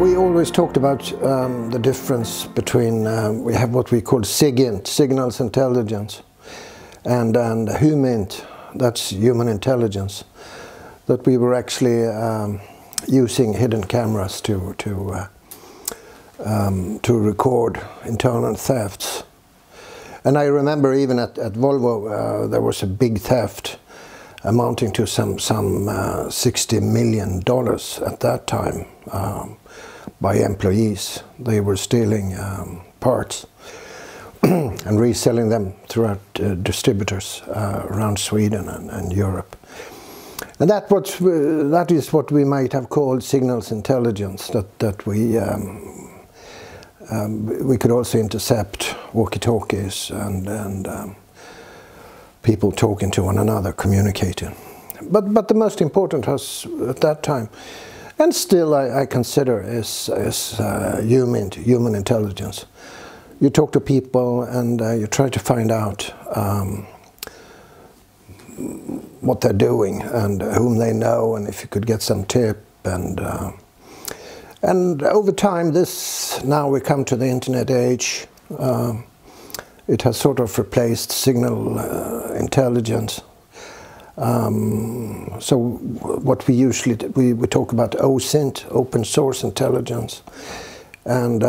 We always talked about the difference between, we have what we call SIGINT, signals intelligence, and HUMINT, that's human intelligence, that we were actually using hidden cameras to record internal thefts. And I remember even at Volvo there was a big theft amounting to some $60 million at that time by employees. They were stealing parts and reselling them throughout distributors around Sweden and Europe. And that is what we might have called signals intelligence, that we could also intercept walkie-talkies and people talking to one another, communicating. But the most important was at that time, and still I consider, is human intelligence. You talk to people and you try to find out what they're doing and whom they know, and if you could get some tip. And over time, now we come to the internet age. It has sort of replaced signal intelligence. So what we usually we talk about OSINT, open source intelligence, and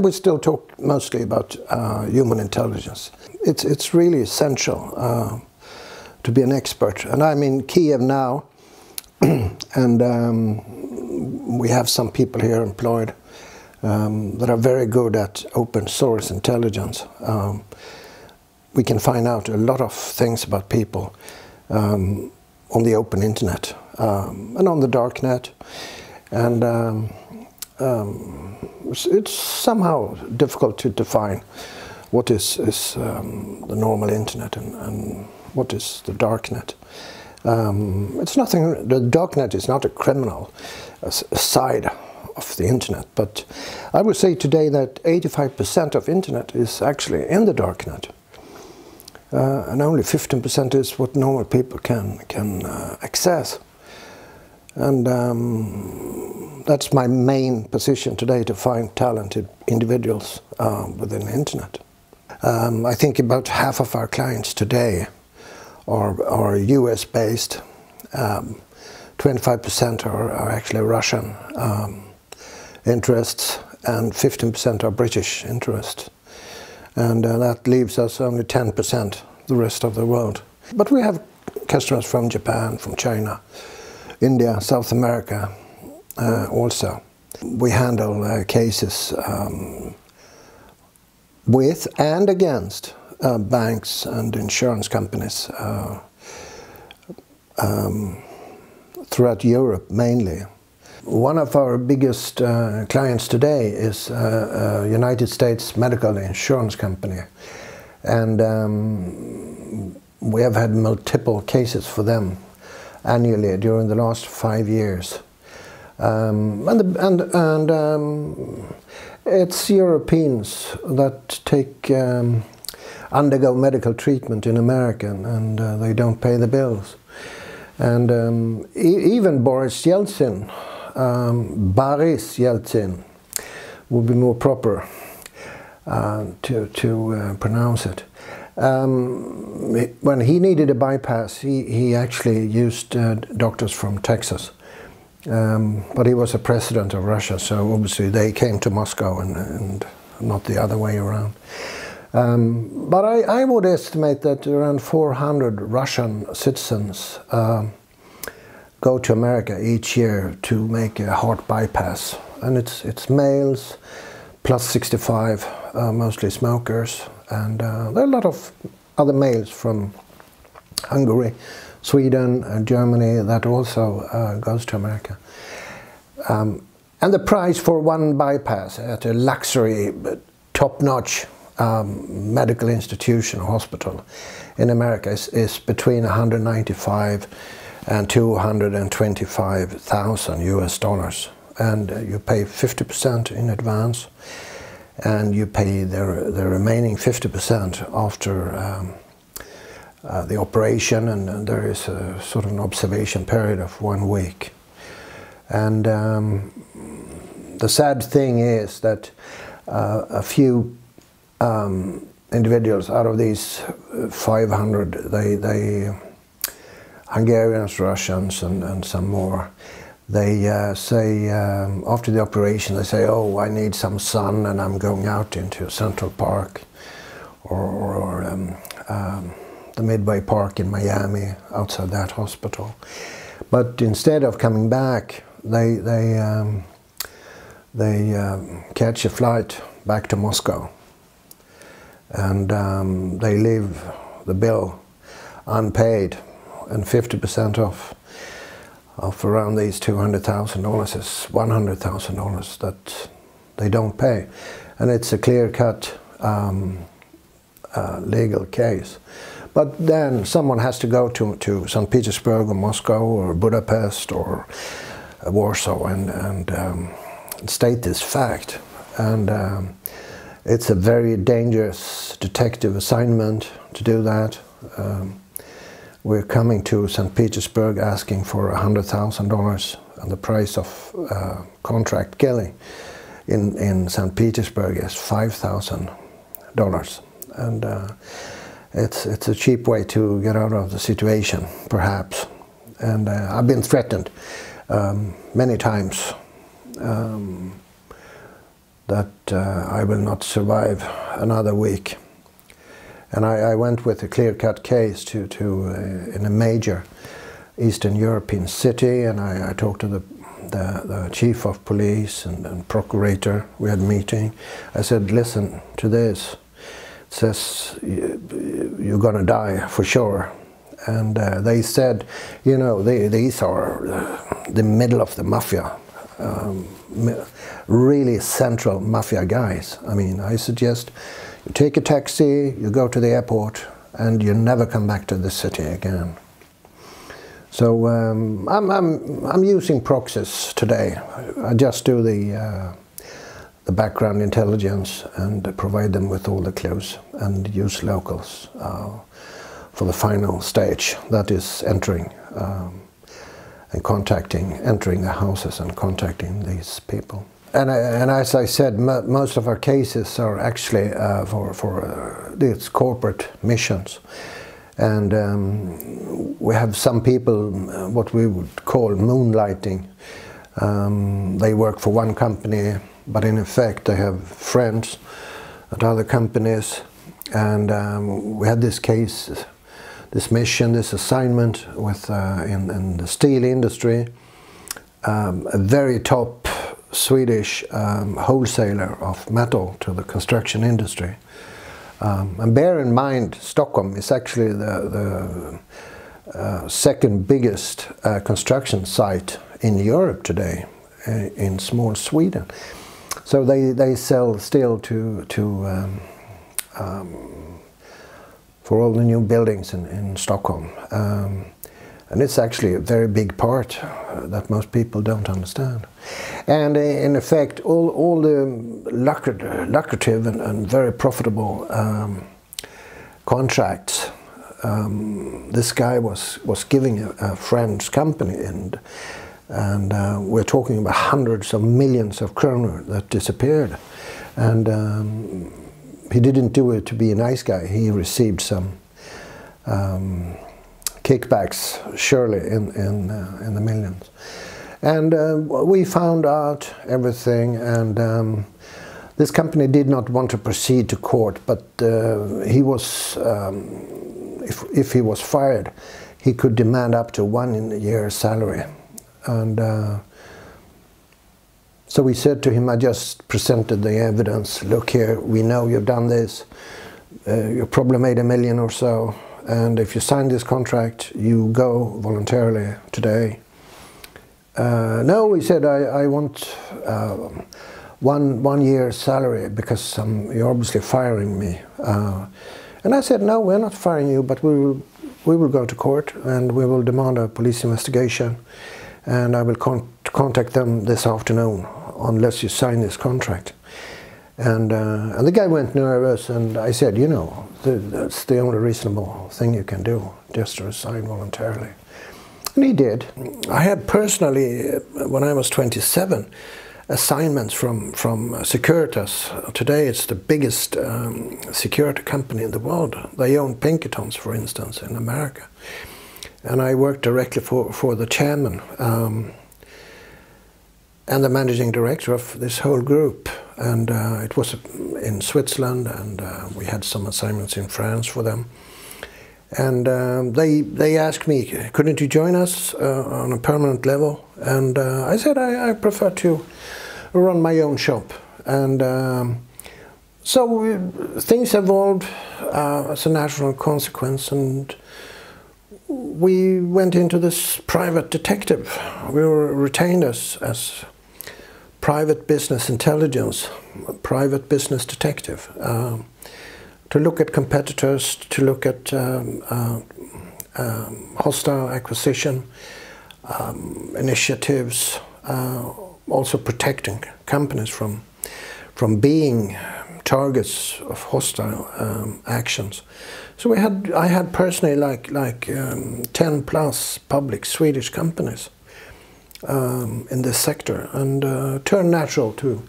we still talk mostly about human intelligence. It's really essential to be an expert. And I'm in Kiev now, and we have some people here employed that are very good at open source intelligence. We can find out a lot of things about people on the open internet and on the dark net. And it's somehow difficult to define what is the normal internet and what is the dark net. It's nothing. The dark net is not a criminal side of the internet, but I would say today that 85% of internet is actually in the dark net, and only 15% is what normal people can access. And that's my main position today, to find talented individuals within the internet. I think about half of our clients today are US based. 25% are actually Russian interests, and 15% are British interests. And that leaves us only 10%, the rest of the world. But we have customers from Japan, from China, India, South America also. We handle cases with and against banks and insurance companies throughout Europe mainly. One of our biggest clients today is a United States medical insurance company, and we have had multiple cases for them annually during the last 5 years. It's Europeans that undergo medical treatment in America, and they don't pay the bills. And even Boris Yeltsin, Boris Yeltsin would be more proper to pronounce it. When he needed a bypass, he actually used doctors from Texas. But he was a president of Russia, so obviously they came to Moscow and not the other way around. But I would estimate that around 400 Russian citizens go to America each year to make a heart bypass. And it's males, plus 65, mostly smokers. And there are a lot of other males from Hungary, Sweden and Germany that also goes to America. And the price for one bypass at a luxury, top-notch medical institution or hospital in America is between 195 and 225,000 US dollars. And you pay 50% in advance, and you pay the remaining 50% after the operation, and there is a sort of an observation period of 1 week. And the sad thing is that a few individuals out of these 500, they Hungarians, Russians, and some more, they say after the operation, they say, "Oh, I need some sun, and I'm going out into Central Park or the Midway Park in Miami, outside that hospital." But instead of coming back, they catch a flight back to Moscow, and they leave the bill unpaid, and 50% of around these $200,000 is $100,000 that they don't pay, and it's a clear-cut legal case. But then someone has to go to St. Petersburg or Moscow or Budapest or Warsaw and state this fact. And it's a very dangerous detective assignment to do that. We're coming to St. Petersburg asking for $100,000, and the price of contract killing in St. Petersburg is $5,000. And it's a cheap way to get out of the situation, perhaps. And I've been threatened many times that I will not survive another week. And I went with a clear-cut case in a major Eastern European city, and I talked to the chief of police and procurator. We had a meeting. I said, "Listen to this. It says you're gonna die for sure." And they said, "You know, these are the middle of the mafia, really central mafia guys. I mean, I suggest you take a taxi, you go to the airport, and you never come back to the city again." So I'm using proxies today. I just do the background intelligence and provide them with all the clues, and use locals for the final stage, that is entering and entering the houses and contacting these people. And as I said, most of our cases are actually for these corporate missions. And we have some people, what we would call moonlighting. They work for one company, but in effect they have friends at other companies. And we had this case, this mission, this assignment with in the steel industry, a very top Swedish wholesaler of metal to the construction industry. And bear in mind, Stockholm is actually the second biggest construction site in Europe today, in small Sweden. So they sell steel for all the new buildings in Stockholm. And it's actually a very big part that most people don't understand. And in effect, all the lucrative and very profitable contracts, this guy was giving a friend's company, and we're talking about hundreds of millions of kronor that disappeared. And he didn't do it to be a nice guy. He received some kickbacks, surely in the millions. And we found out everything, and this company did not want to proceed to court, but he was, if he was fired, he could demand up to 1 year's salary. And so we said to him, I just presented the evidence, look here, we know you've done this, you probably made $1 million or so, and if you sign this contract, you go voluntarily today. No, he said, I want 1 year's salary because you're obviously firing me. And I said, no, we're not firing you, but we will go to court and we will demand a police investigation, and I will contact them this afternoon unless you sign this contract. And the guy went nervous, and I said, you know, that's the only reasonable thing you can do, just to resign voluntarily. And he did. I had personally, when I was 27, assignments from Securitas. Today it's the biggest security company in the world. They own Pinkertons, for instance, in America. And I worked directly for the chairman and the managing director of this whole group. And it was in Switzerland, and we had some assignments in France for them. And they asked me, couldn't you join us on a permanent level? And I said I prefer to run my own shop. And so things evolved as a natural consequence, and we went into this private detective. We were retained as private business intelligence, private business detective, to look at competitors, to look at hostile acquisition initiatives, also protecting companies from being targets of hostile actions. So I had personally like 10 plus public Swedish companies in this sector, and turned natural too.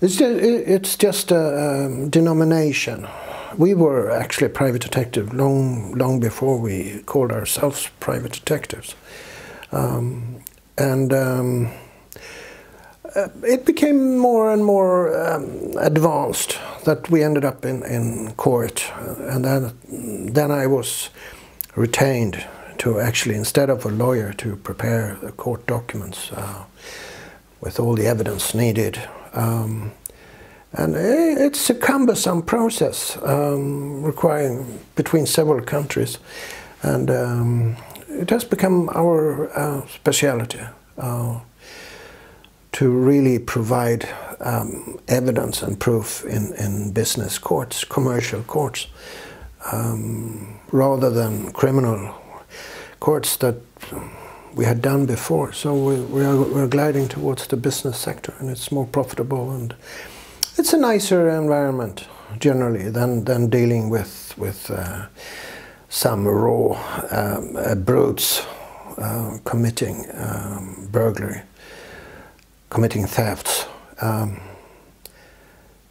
It's just a denomination. We were actually private detective long before we called ourselves private detectives, it became more and more advanced that we ended up in court, and then I was retained to actually, instead of a lawyer, to prepare the court documents with all the evidence needed. And it's a cumbersome process, requiring between several countries, and it has become our specialty to really provide evidence and proof in business courts, commercial courts, rather than criminal courts that we had done before. So we're gliding towards the business sector, and it's more profitable, and it's a nicer environment generally than dealing with some raw brutes committing burglary, committing thefts.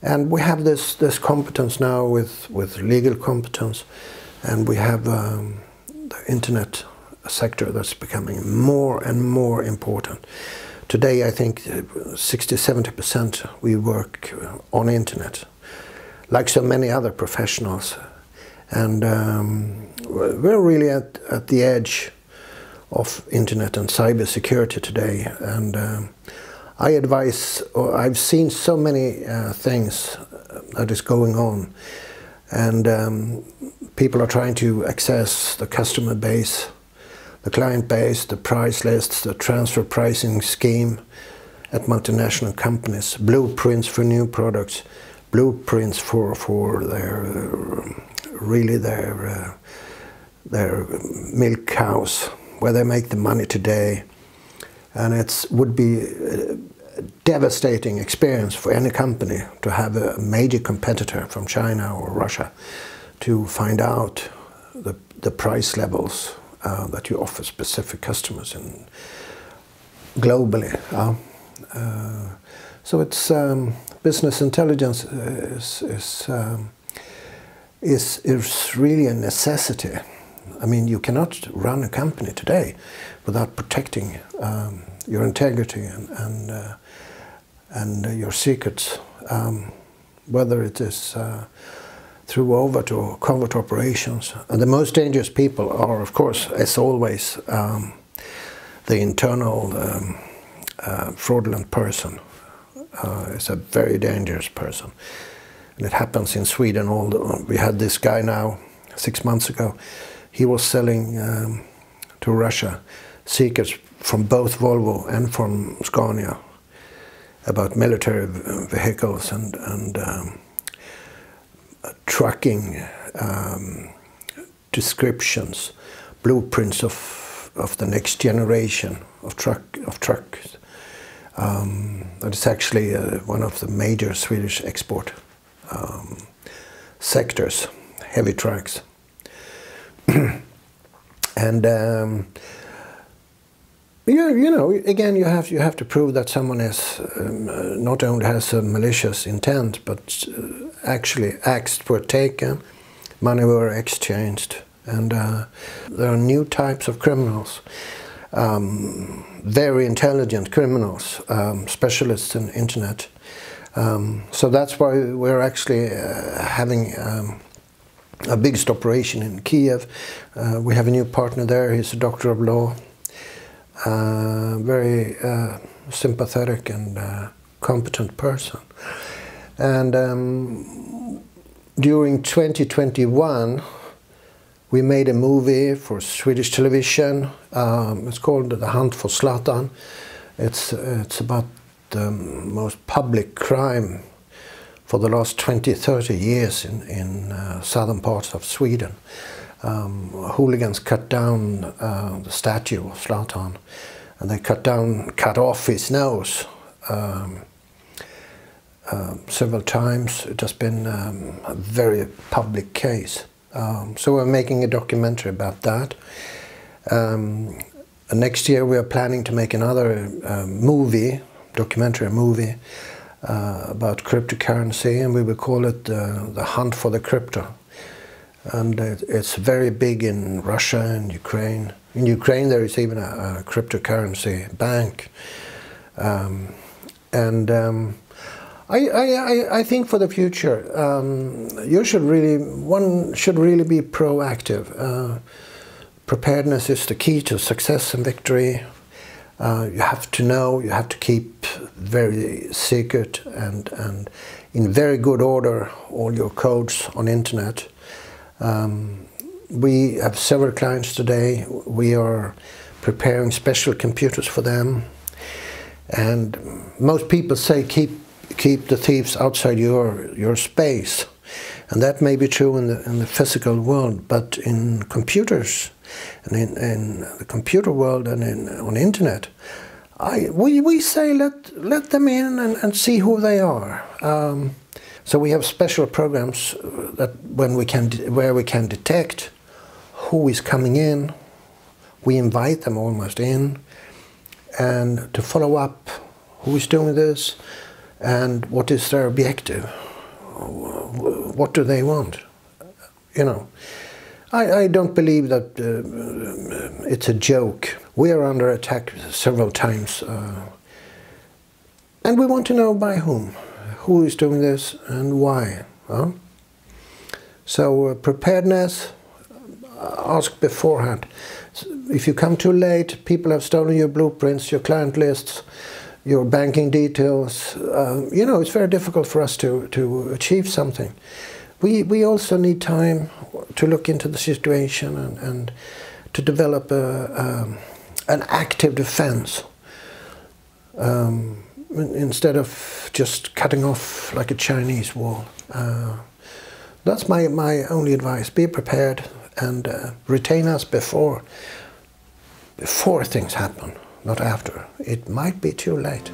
And we have this competence now with legal competence, and we have the internet sector that's becoming more and more important. Today I think 60–70% we work on internet, like so many other professionals. And we're really at the edge of internet and cybersecurity today. And I advise, or I've seen so many things that is going on, and people are trying to access the customer base, the client base, the price lists, the transfer pricing scheme at multinational companies, blueprints for new products, blueprints for their milk cows, where they make the money today. And it would be a devastating experience for any company to have a major competitor from China or Russia to find out the price levels that you offer specific customers in globally. So it's business intelligence is really a necessity. I mean, you cannot run a company today without protecting your integrity and your secrets, whether it is through overt or covert operations. And the most dangerous people are, of course, as always, the internal fraudulent person is a very dangerous person. And it happens in Sweden. We had this guy now 6 months ago. He was selling to Russia secrets from both Volvo and from Scania about military vehicles and trucking descriptions, blueprints of the next generation of trucks, That is actually one of the major Swedish export sectors, heavy trucks. And you know, again, you have to prove that someone is not only has a malicious intent, but actually acts were taken, money were exchanged, and there are new types of criminals, very intelligent criminals, specialists in internet. So that's why we're actually having a big operation in Kiev. We have a new partner there. He's a doctor of law, very sympathetic and competent person. And during 2021, we made a movie for Swedish television. It's called The Hunt for Zlatan. It's about the most public crime for the last 20-30 years in southern parts of Sweden. Hooligans cut down the statue of Zlatan, and they cut off his nose several times. It has been a very public case. So we're making a documentary about that. Next year we are planning to make another documentary movie about cryptocurrency, and we will call it The Hunt for the Crypto. And it's very big in Russia and Ukraine. In Ukraine there is even a cryptocurrency bank. I think for the future, one should really be proactive. Preparedness is the key to success and victory. You have to know, you have to keep very secret and in very good order all your codes on internet. We have several clients today. We are preparing special computers for them. And most people say keep the thieves outside your space. And that may be true in the physical world, but in computers, and in the computer world and on internet, we say let them in and see who they are. So we have special programs that where we can detect who is coming in. We invite them almost in, and to follow up who is doing this and what is their objective. What do they want? You know, I don't believe that it's a joke. We are under attack several times, and we want to know by whom. Who is doing this and why? Huh? So preparedness, ask beforehand. If you come too late, people have stolen your blueprints, your client lists, your banking details. You know, it's very difficult for us to achieve something. We also need time to look into the situation and to develop an active defense. Instead of just cutting off like a Chinese wall. That's my only advice. Be prepared and retain us before things happen, not after. It might be too late.